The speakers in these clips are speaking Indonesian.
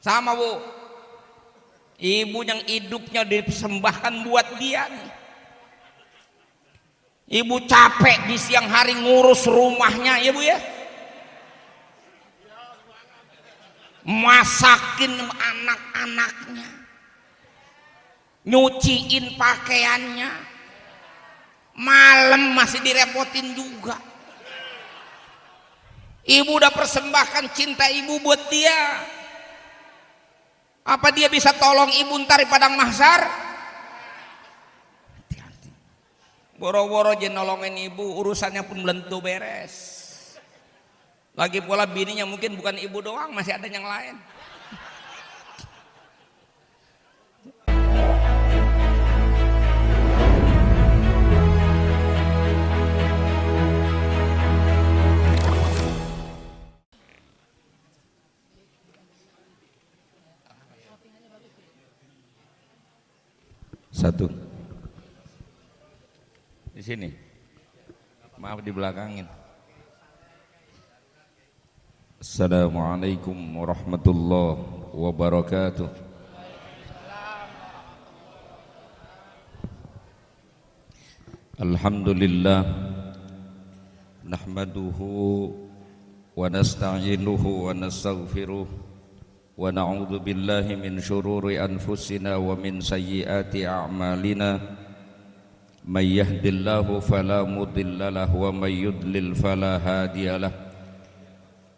Sama Bu, ibu yang hidupnya dipersembahkan buat dia nih. Ibu capek di siang hari ngurus rumahnya ya Bu ya, masakin anak-anaknya, nyuciin pakaiannya, malam masih direpotin juga. Ibu udah persembahkan cinta ibu buat dia. Apa dia bisa tolong ibu ntar di padang mahsyar? Hati-hati. Boro-boro aja nolongin ibu, urusannya pun belum tentu beres. Lagi pula bininya mungkin bukan ibu doang, masih ada yang lain. Satu di sini, maaf di belakangin. Assalamualaikum warahmatullahi wabarakatuh. Alhamdulillah, nahmaduhu wa nasta'inuhu wa nastaghfiruh wa na'udzu billahi min syururi anfusina wa min sayyiati a'malina. May yahdihillahu fala mudilla lahu wa may yudlil fala hadiyalah.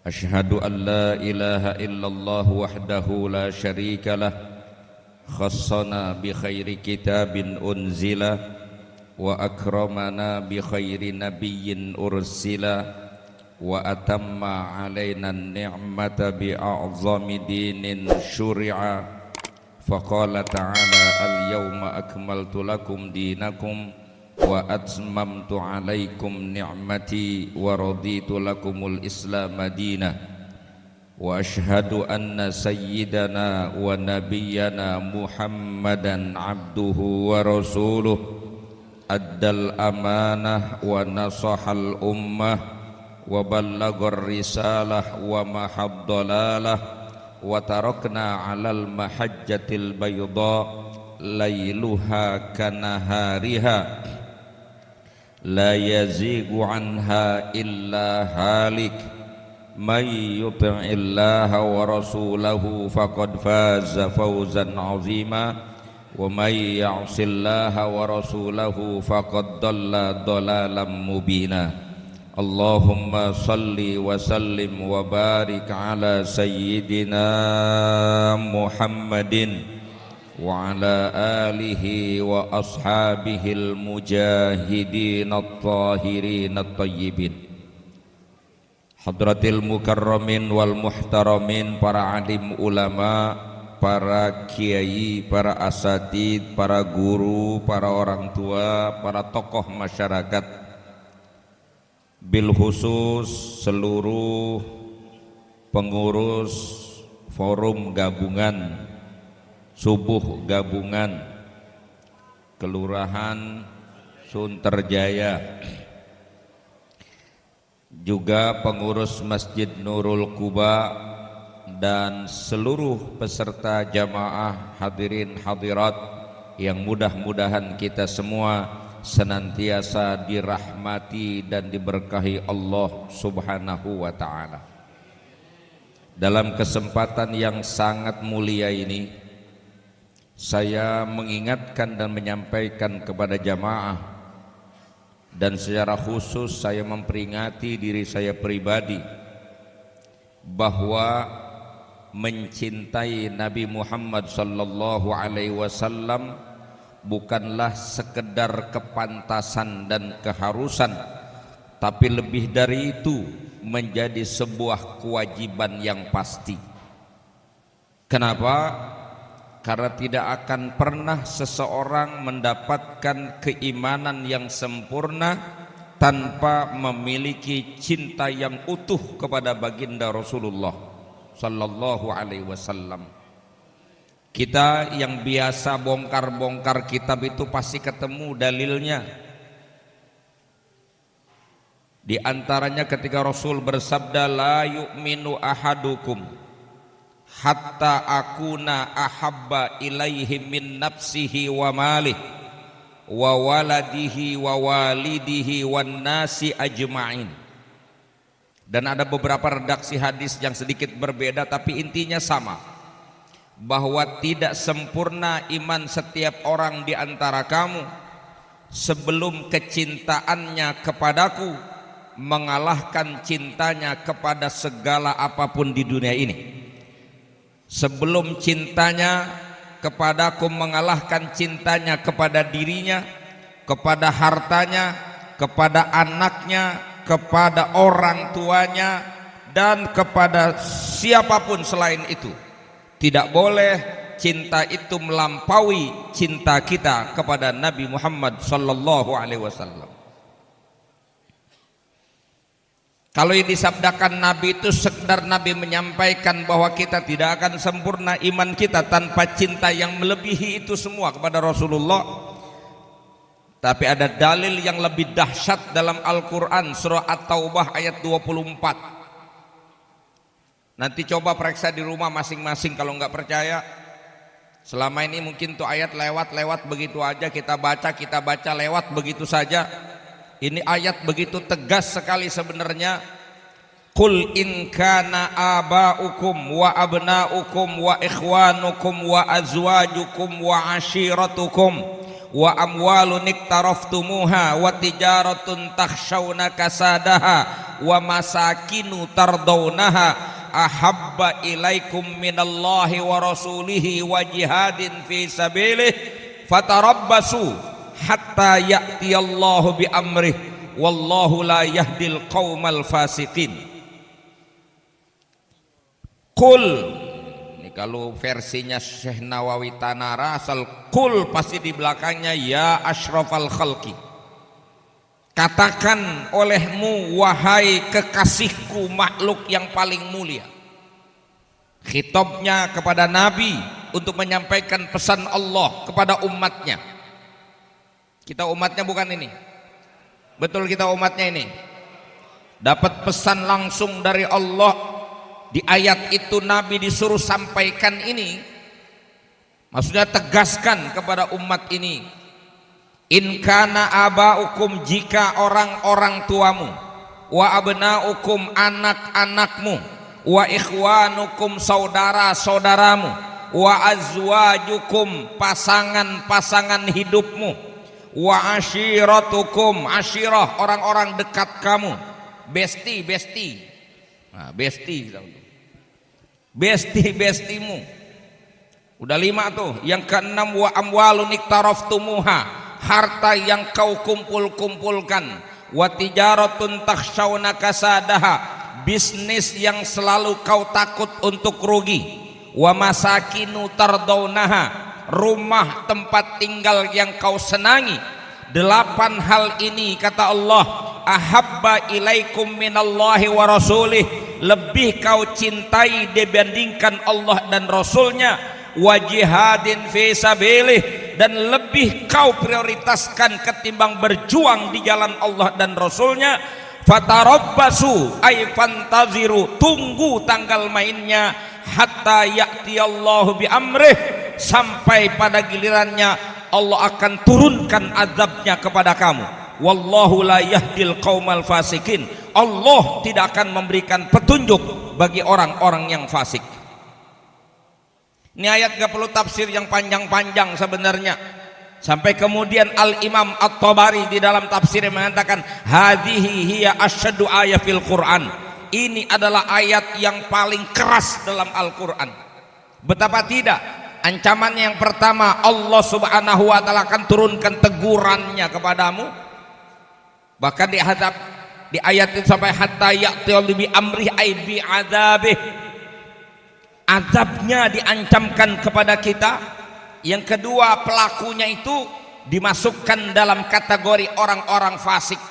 Asyhadu an la ilaha illallah wahdahu la syarika lah, khassana bi khairi kitabin unzila wa akramana bi khairi nabiyyin ursila wa atamma alaina ni'mata bi a'zami dinin syuri'a. Faqala ta'ala al-yawma akmaltu lakum dinakum wa atmamtu alaikum ni'mati wa raditu lakumul islam madina. Wa ashhadu anna sayyidana wa nabiyyana Muhammadan abduhu wa rasuluh addal amanah wa nasahal ummah wa ballagar risalah wa mahaddalalah wa tarakna alal mahajjatil bayda layluha kanahariha la yazigu anha illa halik. May yuti'illaha wa rasulahu faqad faza fawzan azima wa may ya'sillaha wa rasulahu faqad dalla dalalan mubina. Allahumma salli wa sallim wa barik ala sayyidina Muhammadin wa ala alihi wa ashabihil mujahidin at-tahirin at-tayyibin. Hadratil mukarramin wal muhtaramin, para alim ulama, para kiai, para asatid, para guru, para orang tua, para tokoh masyarakat, bil khusus seluruh pengurus forum gabungan subuh gabungan Kelurahan Sunterjaya, juga pengurus Masjid Nurul Quba dan seluruh peserta jamaah hadirin hadirat yang mudah-mudahan kita semua senantiasa dirahmati dan diberkahi Allah Subhanahu wa ta'ala. Dalam kesempatan yang sangat mulia ini, saya mengingatkan dan menyampaikan kepada jamaah, dan secara khusus saya memperingati diri saya pribadi, bahwa mencintai Nabi Muhammad sallallahu alaihi wasallam bukanlah sekedar kepantasan dan keharusan, tapi lebih dari itu menjadi sebuah kewajiban yang pasti. Kenapa? Karena tidak akan pernah seseorang mendapatkan keimanan yang sempurna tanpa memiliki cinta yang utuh kepada baginda Rasulullah sallallahu alaihi wasallam. Kita yang biasa bongkar-bongkar kitab itu pasti ketemu dalilnya. Di antaranya ketika Rasul bersabda, la yu'minu ahadukum hatta akuna ahabba ilaihi min nafsihi wa malih wa waladihi wa walidihi wan nasi ajma'in. Dan ada beberapa redaksi hadis yang sedikit berbeda tapi intinya sama, bahwa tidak sempurna iman setiap orang di antara kamu sebelum kecintaannya kepadaku mengalahkan cintanya kepada segala apapun di dunia ini. Sebelum cintanya kepadaku mengalahkan cintanya kepada dirinya, kepada hartanya, kepada anaknya, kepada orang tuanya, dan kepada siapapun selain itu. Tidak boleh cinta itu melampaui cinta kita kepada Nabi Muhammad sallallahu alaihi wasallam. Kalau yang disabdakan Nabi itu sekedar Nabi menyampaikan bahwa kita tidak akan sempurna iman kita tanpa cinta yang melebihi itu semua kepada Rasulullah. Tapi ada dalil yang lebih dahsyat dalam Al-Quran, surah At-Taubah ayat 24. Nanti coba periksa di rumah masing-masing kalau nggak percaya. Selama ini mungkin tuh ayat lewat begitu aja, kita baca lewat begitu saja. Ini ayat begitu tegas sekali sebenarnya. Qul in kana aba'ukum wa abna'ukum wa ikhwanukum wa azwajukum wa ashiratukum wa amwalun iktaraftumuha wa tijaratun takhshawna kasadaha wa masakinu tardawnaha ahabba ilaikum minallahi wa rasulihi wa jihadin fi sabilih fatarabbasu hatta ya'tiyallahu bi amrih wallahu la yahdil qaumal fasiqin. Qul, ini kalau versinya Syekh Nawawi Tanara asal qul pasti di belakangnya ya asyrafal khalqi. Katakan olehmu wahai kekasihku makhluk yang paling mulia. Khitabnya kepada Nabi untuk menyampaikan pesan Allah kepada umatnya. Kita umatnya bukan ini. Betul kita umatnya ini. Dapat pesan langsung dari Allah. Di ayat itu Nabi disuruh sampaikan ini. Maksudnya tegaskan kepada umat ini. In kana aba'ukum, jika orang-orang tuamu, wa abna'ukum, anak-anakmu, wa ikhwanukum, saudara-saudaramu, wa azwajukum, pasangan-pasangan hidupmu, wa ashiratukum, ashirah, orang-orang dekat kamu, besti. Nah, bestimu. Udah 5 tuh. Yang keenam wa amwalun iktaraftumuha, harta yang kau kumpulkan, wa tijaratun takhshawna kasadaha, bisnis yang selalu kau takut untuk rugi, wa masakinu tardawnaha, rumah tempat tinggal yang kau senangi. 8 hal ini kata Allah, ahabba ilaikum minallahi wa rasulih, lebih kau cintai dibandingkan Allah dan Rasulnya, wa jihadin fi sabilih, dan lebih kau prioritaskan ketimbang berjuang di jalan Allah dan Rasulnya. Fatarabbasu ay fantaziru, tunggu tanggal mainnya, hatta ya'tiyallahu bi amrih, sampai pada gilirannya Allah akan turunkan azabnya kepada kamu. Wallahu la yahdil qaumal fasikin, Allah tidak akan memberikan petunjuk bagi orang-orang yang fasik. Ini ayat gak perlu tafsir yang panjang-panjang sebenarnya. Sampai kemudian Al-Imam At-Tabari di dalam tafsirnya mengatakan, hadhihi hiya asyaddu ayat fil Quran. Ini adalah ayat yang paling keras dalam Al-Quran. Betapa tidak? Ancamannya yang pertama, Allah subhanahu wa ta'ala akan turunkan tegurannya kepadamu. Bahkan di ayat itu sampai hatta ya'tiyallahu bi amrih ay bi adzabih, azabnya diancamkan kepada kita. Yang kedua, pelakunya itu dimasukkan dalam kategori orang-orang fasik.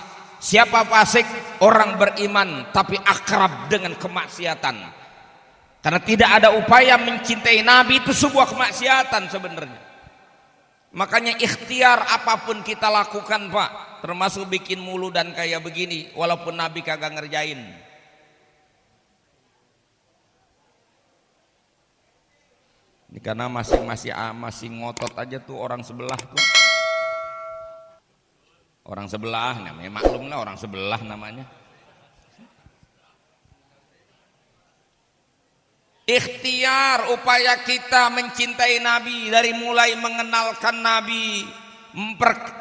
Siapa fasik? Orang beriman tapi akrab dengan kemaksiatan. Karena tidak ada upaya mencintai Nabi, itu sebuah kemaksiatan sebenarnya. Makanya ikhtiar apapun kita lakukan Pak, termasuk bikin mulu dan kayak begini, walaupun Nabi kagak ngerjain. Ini karena masih ngotot aja tuh orang sebelah tuh. Orang sebelah namanya, maklum lah orang sebelah namanya. Ikhtiar upaya kita mencintai Nabi, dari mulai mengenalkan Nabi,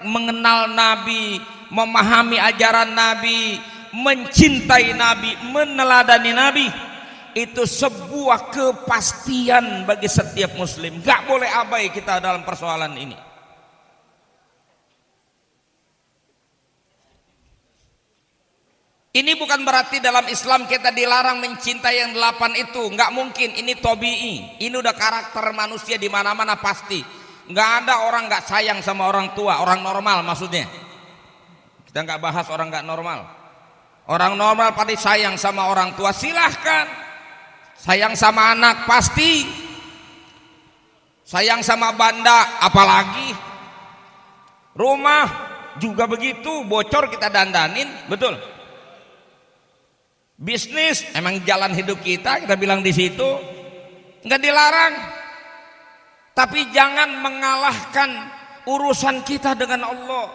mengenal Nabi, memahami ajaran Nabi, mencintai Nabi, meneladani Nabi, itu sebuah kepastian bagi setiap muslim. Gak boleh abai kita dalam persoalan ini. Ini bukan berarti dalam Islam kita dilarang mencintai yang 8 itu, nggak mungkin. Ini tobi'i, ini udah karakter manusia di mana-mana pasti. Nggak ada orang nggak sayang sama orang tua, orang normal maksudnya. Kita nggak bahas orang nggak normal. Orang normal pasti sayang sama orang tua, silahkan. Sayang sama anak pasti. Sayang sama banda, apalagi. Rumah juga begitu, bocor kita dandanin, betul. Bisnis emang jalan hidup kita bilang di situ, nggak dilarang, tapi jangan mengalahkan urusan kita dengan Allah.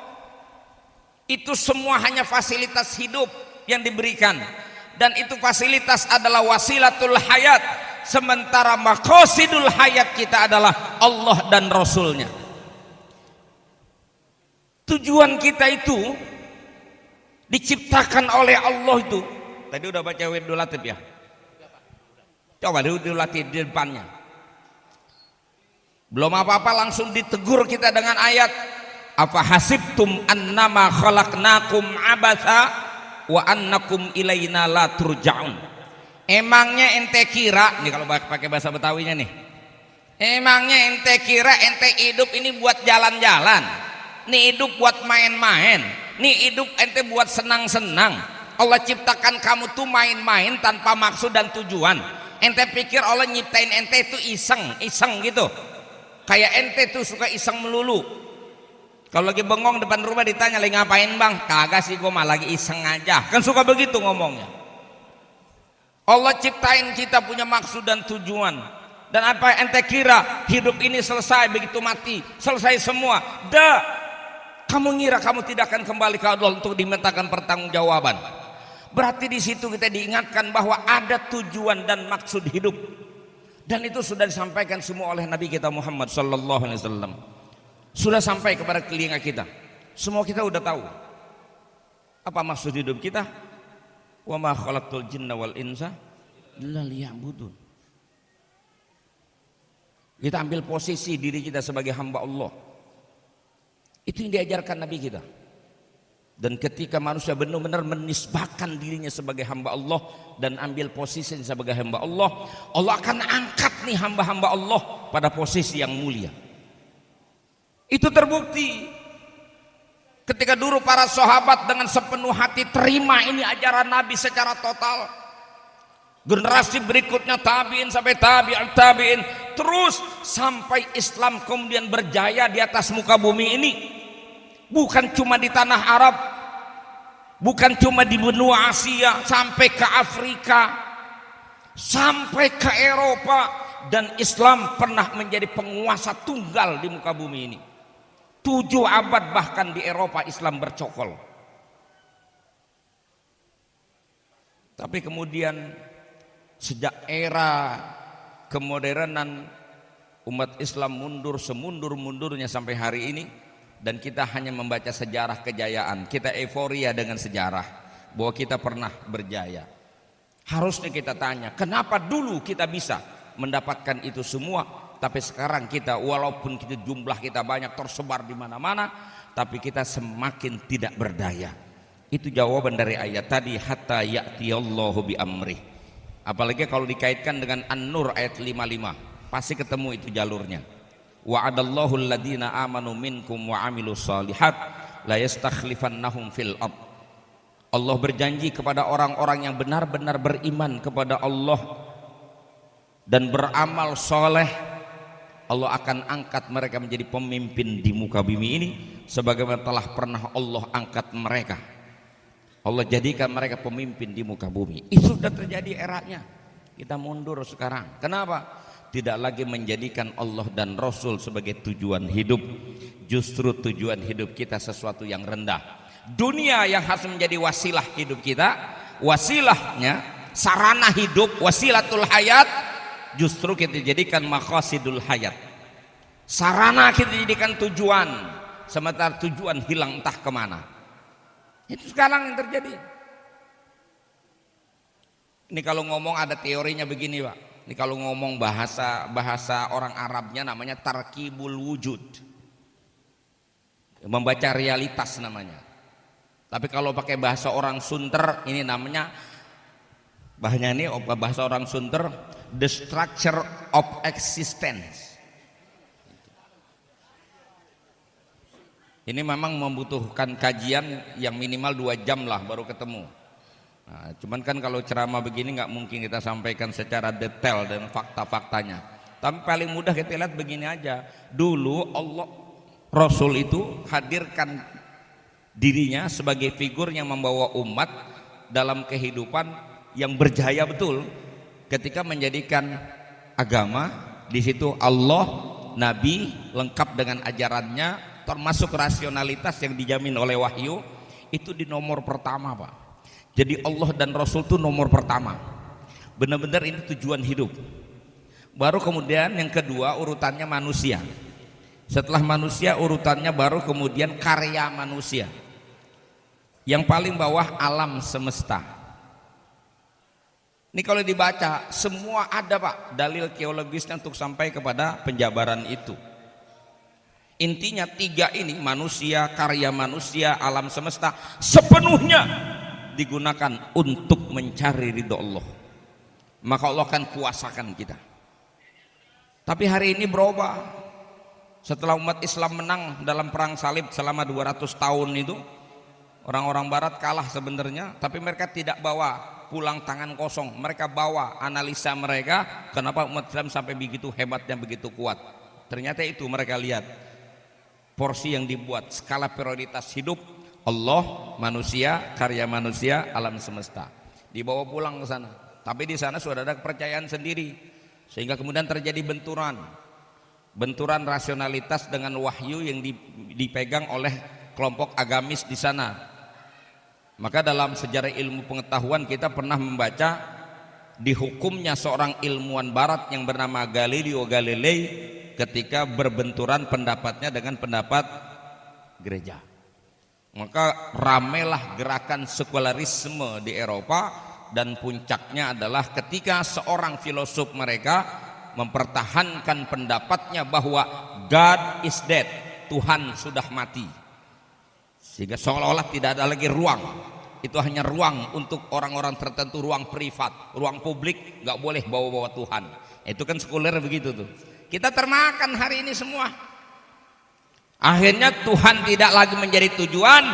Itu semua hanya fasilitas hidup yang diberikan, dan itu fasilitas adalah wasilatul hayat, sementara maqasidul hayat kita adalah Allah dan Rasulnya. Tujuan kita itu diciptakan oleh Allah itu. Tadi udah baca Wirdul Latif ya? Coba Wirdul Latif di depannya. Belum apa-apa langsung ditegur kita dengan ayat, apa hasibtum annama khalaqnakum abatha wa annakum ilaina la turja'un. Emangnya ente kira, nih kalau pakai bahasa Betawinya nih, emangnya ente kira ente hidup ini buat jalan-jalan, nih hidup buat main-main, nih hidup ente buat senang-senang. Allah ciptakan kamu tuh main-main tanpa maksud dan tujuan. Ente pikir Allah nyiptain ente itu iseng gitu, kayak ente tuh suka iseng melulu. Kalau lagi bengong depan rumah ditanya lagi ngapain bang, kagak sih gue mah lagi iseng aja, kan suka begitu ngomongnya. Allah ciptain kita punya maksud dan tujuan. Dan apa ente kira hidup ini selesai begitu mati, selesai semua? Dah, kamu ngira kamu tidak akan kembali ke Allah untuk dimintakan pertanggungjawaban. Berarti di situ kita diingatkan bahwa ada tujuan dan maksud hidup, dan itu sudah disampaikan semua oleh Nabi kita Muhammad sallallahu alaihi wasallam. Sudah sampai kepada telinga kita. Semua kita udah tahu apa maksud hidup kita. Wa ma khalaqtul jinna wal insa illa liya'budun. Kita ambil posisi diri kita sebagai hamba Allah. Itu yang diajarkan Nabi kita. Dan ketika manusia benar-benar menisbahkan dirinya sebagai hamba Allah dan ambil posisi sebagai hamba Allah, Allah akan angkat nih hamba-hamba Allah pada posisi yang mulia. Itu terbukti ketika dulu para sahabat dengan sepenuh hati terima ini ajaran Nabi secara total. Generasi berikutnya tabi'in sampai tabi'in, terus sampai Islam kemudian berjaya di atas muka bumi ini. Bukan cuma di tanah Arab, bukan cuma di benua Asia, sampai ke Afrika, sampai ke Eropa, dan Islam pernah menjadi penguasa tunggal di muka bumi ini. 7 abad bahkan di Eropa Islam bercokol. Tapi kemudian sejak era kemodernan, umat Islam mundur semundur-mundurnya sampai hari ini. Dan kita hanya membaca sejarah kejayaan, kita euforia dengan sejarah bahwa kita pernah berjaya. Harusnya kita tanya, kenapa dulu kita bisa mendapatkan itu semua, tapi sekarang kita walaupun kita jumlah kita banyak tersebar di mana-mana, tapi kita semakin tidak berdaya. Itu jawaban dari ayat tadi, hatta ya'tiyallahu bi amrih. Apalagi kalau dikaitkan dengan An-Nur ayat 55, pasti ketemu itu jalurnya. Wa'adallahu alladhina amanu minkum wa amilus salihat la yastakhlifannahum fil ard. Allah berjanji kepada orang-orang yang benar-benar beriman kepada Allah dan beramal soleh, Allah akan angkat mereka menjadi pemimpin di muka bumi ini sebagaimana telah pernah Allah angkat mereka. Allah jadikan mereka pemimpin di muka bumi. Itu sudah terjadi eranya. Kita mundur sekarang. Kenapa? tidak lagi menjadikan Allah dan Rasul sebagai tujuan hidup. Justru tujuan hidup kita sesuatu yang rendah. Dunia yang harus menjadi wasilah hidup kita, wasilahnya sarana hidup, wasilatul hayat, justru kita jadikan maqasidul hayat. Sarana kita jadikan tujuan, sementara tujuan hilang entah kemana. Itu sekarang yang terjadi. Ini kalau ngomong ada teorinya begini Pak. Ini kalau ngomong bahasa orang Arabnya namanya tarkibul wujud, membaca realitas namanya. Tapi kalau pakai bahasa orang Sunter ini namanya, bahasa orang Sunter, the structure of existence. Ini memang membutuhkan kajian yang minimal 2 jam lah baru ketemu. Nah, cuman kan kalau ceramah begini nggak mungkin kita sampaikan secara detail dan fakta-faktanya. Tapi paling mudah kita lihat begini aja. Dulu Allah Rasul itu hadirkan dirinya sebagai figur yang membawa umat dalam kehidupan yang berjaya betul. Ketika menjadikan agama, di situ Allah, Nabi lengkap dengan ajarannya, termasuk rasionalitas yang dijamin oleh wahyu, itu di nomor pertama Pak. Jadi Allah dan Rasul itu nomor pertama, benar-benar ini tujuan hidup. Baru kemudian yang kedua urutannya manusia. Setelah manusia urutannya baru kemudian karya manusia. Yang paling bawah alam semesta. Ini kalau dibaca semua ada Pak dalil teologisnya untuk sampai kepada penjabaran itu. Intinya 3 ini, manusia, karya manusia, alam semesta, sepenuhnya digunakan untuk mencari ridho Allah. Maka Allah akan kuasakan kita. Tapi hari ini berubah. Setelah umat Islam menang dalam perang salib selama 200 tahun itu, orang-orang barat kalah sebenarnya, tapi mereka tidak bawa pulang tangan kosong. Mereka bawa analisa mereka, kenapa umat Islam sampai begitu hebatnya, begitu kuat. Ternyata itu mereka lihat porsi yang dibuat, skala prioritas hidup, Allah, manusia, karya manusia, alam semesta. Dibawa pulang ke sana. Tapi di sana sudah ada kepercayaan sendiri. Sehingga kemudian terjadi benturan rasionalitas dengan wahyu yang dipegang oleh kelompok agamis di sana. Maka dalam sejarah ilmu pengetahuan kita pernah membaca dihukumnya seorang ilmuwan barat yang bernama Galileo Galilei ketika berbenturan pendapatnya dengan pendapat gereja. Maka ramailah gerakan sekularisme di Eropa, dan puncaknya adalah ketika seorang filosof mereka mempertahankan pendapatnya bahwa God is dead, Tuhan sudah mati, sehingga seolah-olah tidak ada lagi ruang. Itu hanya ruang untuk orang-orang tertentu, ruang privat, ruang publik nggak boleh bawa-bawa Tuhan. Itu kan sekuler begitu tuh. Kita termakan hari ini semua. Akhirnya Tuhan tidak lagi menjadi tujuan,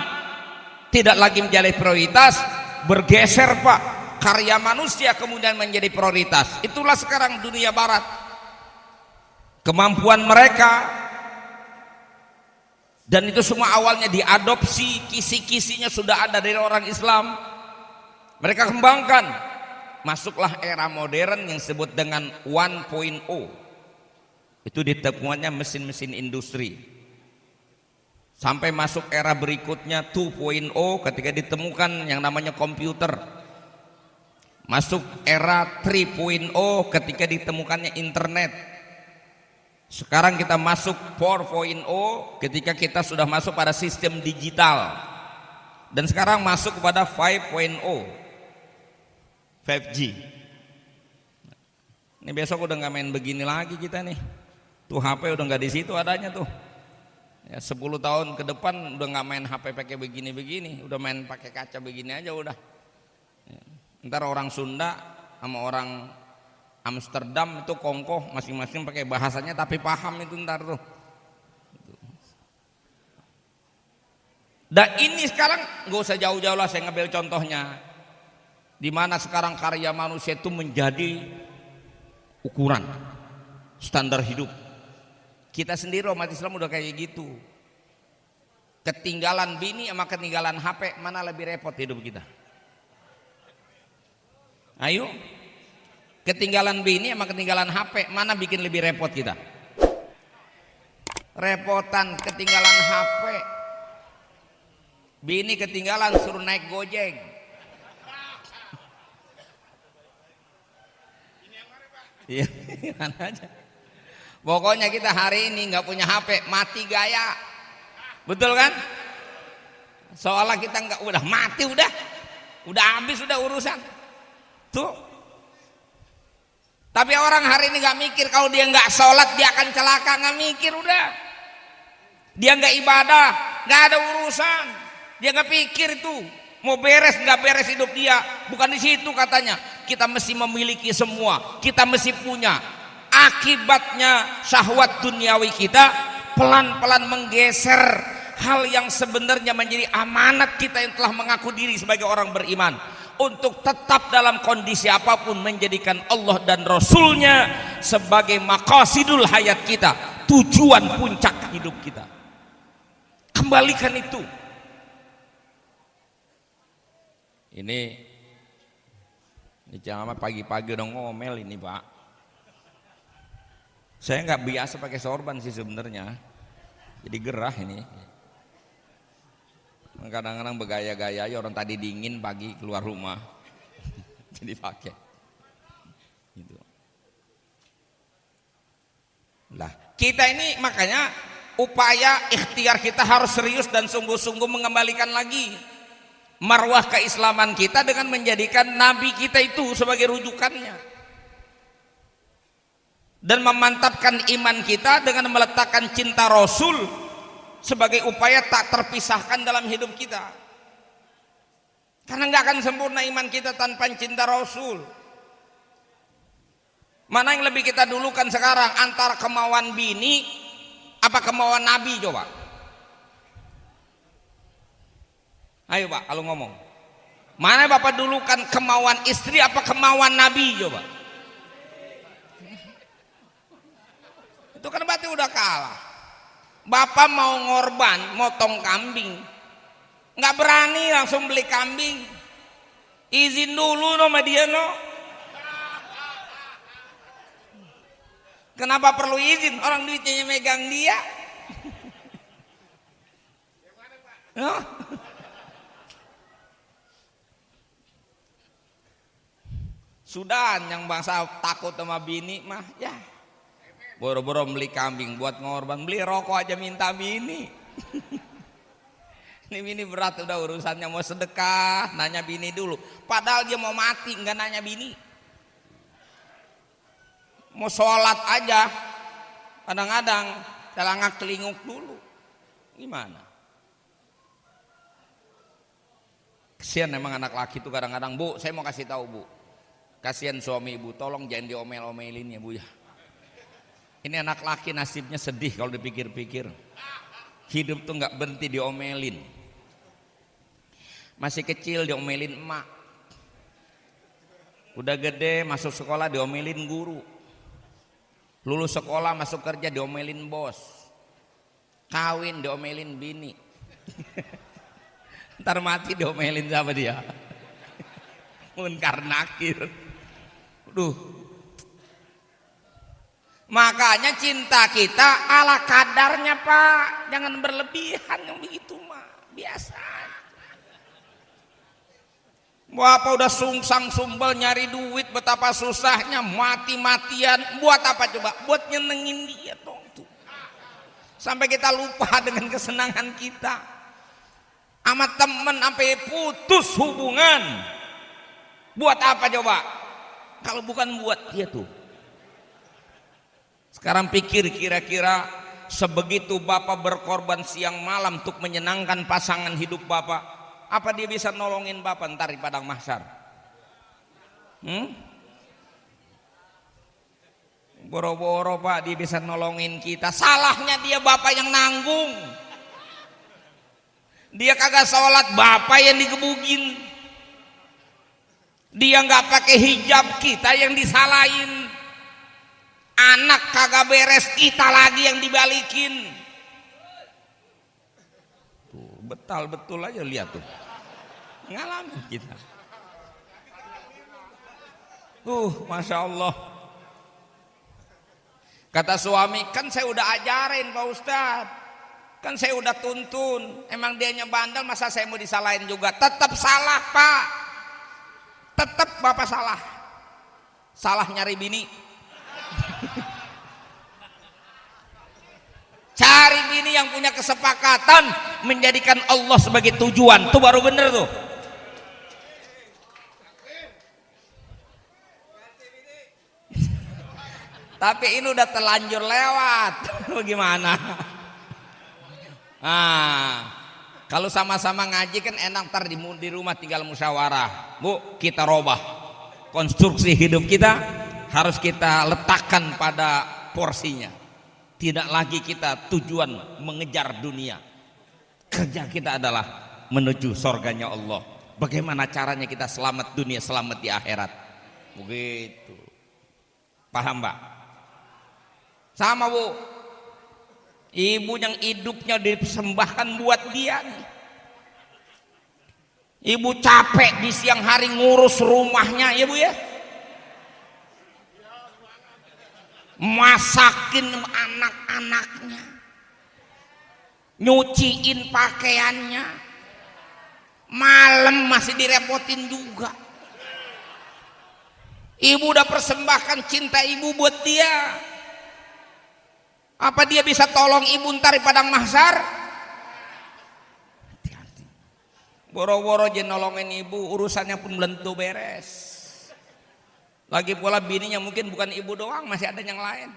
tidak lagi menjadi prioritas, bergeser Pak, karya manusia kemudian menjadi prioritas. Itulah sekarang dunia barat. Kemampuan mereka, dan itu semua awalnya diadopsi, kisi-kisinya sudah ada dari orang Islam. Mereka kembangkan. Masuklah era modern yang disebut dengan 1.0. Itu ditemuannya mesin-mesin industri. Sampai masuk era berikutnya 2.0 ketika ditemukan yang namanya komputer. Masuk era 3.0 ketika ditemukannya internet. Sekarang kita masuk 4.0 ketika kita sudah masuk pada sistem digital. Dan sekarang masuk kepada 5.0, 5G. Ini besok udah nggak main begini lagi kita nih. Tuh HP udah nggak di situ adanya tuh. Ya, 10 tahun ke depan udah nggak main HP pakai begini-begini, udah main pakai kaca begini aja udah. Ya. Ntar orang Sunda sama orang Amsterdam itu kongkoh masing-masing pakai bahasanya tapi paham itu ntar tuh. Dan ini sekarang nggak usah jauh-jauh lah, saya ngambil contohnya. Di mana sekarang karya manusia itu menjadi ukuran standar hidup. Kita sendiri umat Islam udah kayak gitu. Ketinggalan bini sama ketinggalan HP, mana lebih repot hidup kita? Ayo. Ketinggalan bini sama ketinggalan HP, mana bikin lebih repot kita? Repotan ketinggalan HP. Bini ketinggalan suruh naik Gojek. Iya, mana aja. Pokoknya kita hari ini nggak punya HP, mati gaya. Betul kan? Soalnya kita nggak, udah mati, udah habis, udah urusan. Tuh. Tapi orang hari ini nggak mikir, kalau dia nggak sholat dia akan celaka, nggak mikir, udah. Dia nggak ibadah, nggak ada urusan. Dia nggak pikir itu mau beres nggak beres hidup dia. Bukan di situ katanya. Kita mesti memiliki semua, kita mesti punya. Akibatnya syahwat duniawi kita pelan-pelan menggeser hal yang sebenarnya menjadi amanat kita yang telah mengaku diri sebagai orang beriman, untuk tetap dalam kondisi apapun menjadikan Allah dan Rasulnya sebagai maqasidul hayat kita, tujuan puncak hidup kita. Kembalikan itu. Ini jangan pagi-pagi udah ngomel ini Pak. Saya nggak biasa pakai sorban sih sebenarnya, jadi gerah ini. Kadang-kadang bergaya-gaya aja, orang tadi dingin pagi keluar rumah jadi pakai gitu. Lah kita ini makanya upaya ikhtiar kita harus serius dan sungguh-sungguh mengembalikan lagi marwah keislaman kita dengan menjadikan nabi kita itu sebagai rujukannya, dan memantapkan iman kita dengan meletakkan cinta Rasul sebagai upaya tak terpisahkan dalam hidup kita. Karena nggak akan sempurna iman kita tanpa cinta Rasul. Mana yang lebih kita dulukan sekarang, antara kemauan bini apa kemauan Nabi? Coba ayo Pak, kalau ngomong mana Bapak dulukan, kemauan istri apa kemauan Nabi? Coba itu kan berarti udah kalah. Bapak mau ngorban, motong kambing, nggak berani langsung beli kambing, izin dulu sama dia no. Kenapa perlu izin? Orang duitnya megang dia. No? Sudah yang bangsa takut sama bini mah ya. Boro-boro beli kambing buat ngorban, beli rokok aja minta bini. Ini bini berat udah urusannya, mau sedekah nanya bini dulu, padahal dia mau mati nggak nanya bini. Mau sholat aja kadang-kadang celangak telinguk dulu. Gimana? Kasihan emang anak laki itu kadang-kadang. Bu, saya mau kasih tahu Bu, kasihan suami ibu, tolong jangan diomel-omelin ya Bu ya. Ini anak laki nasibnya sedih kalau dipikir-pikir. Hidup tuh nggak berhenti diomelin. Masih kecil diomelin emak. Udah gede masuk sekolah diomelin guru. Lulus sekolah masuk kerja diomelin bos. Kawin diomelin bini. Ntar mati diomelin sama dia. Munkar nakir. Duh. Makanya cinta kita ala kadarnya Pak, jangan berlebihan yang begitu mah, biasa. Bapak udah sungsang sumbel nyari duit, betapa susahnya, mati-matian, buat apa coba? Buat nyenengin dia dong tuh. Sampai kita lupa dengan kesenangan kita. Sama temen sampai putus hubungan. Buat apa coba? Kalau bukan buat dia tuh. Sekarang pikir kira-kira sebegitu Bapak berkorban siang malam untuk menyenangkan pasangan hidup Bapak, apa dia bisa nolongin Bapak ntar di padang mahsyar? Boro-boro Pak dia bisa nolongin kita, salahnya dia Bapak yang nanggung. Dia kagak sholat, Bapak yang digebugin. Dia nggak pakai hijab, kita yang disalahin. Anak kagak beres, kita lagi yang dibalikin. Tuh, betul aja lihat tuh, ngalamin kita. Masya Allah. Kata suami, kan saya udah ajarin Pak Ustadz, kan saya udah tuntun, emang dianya bandel masa saya mau disalahin juga? Tetap salah Pak, tetap Bapak salah, salah nyari bini. Cari bini yang punya kesepakatan menjadikan Allah sebagai tujuan, tuh baru bener tuh. Tapi ini udah terlanjur lewat. Bagaimana? Kalau sama-sama ngaji kan enak, ntar di rumah tinggal musyawarah. Bu, kita robah konstruksi hidup kita, harus kita letakkan pada porsinya. Tidak lagi kita tujuan mengejar dunia. Kerja kita adalah menuju surganya Allah. Bagaimana caranya kita selamat dunia, selamat di akhirat. Begitu. Paham Mbak? Sama Bu, ibu yang hidupnya dipersembahkan buat dia nih. Ibu capek di siang hari ngurus rumahnya ya Bu ya, masakin anak-anaknya, nyuciin pakaiannya, malam masih direpotin juga. Ibu udah persembahkan cinta ibu buat dia. Apa dia bisa tolong ibu ntar di padang mahsyar? Hati-hati. Boro-boro aja nolongin ibu, urusannya pun belum tentu beres. Lagi pula bininya mungkin bukan ibu doang, masih ada yang lain.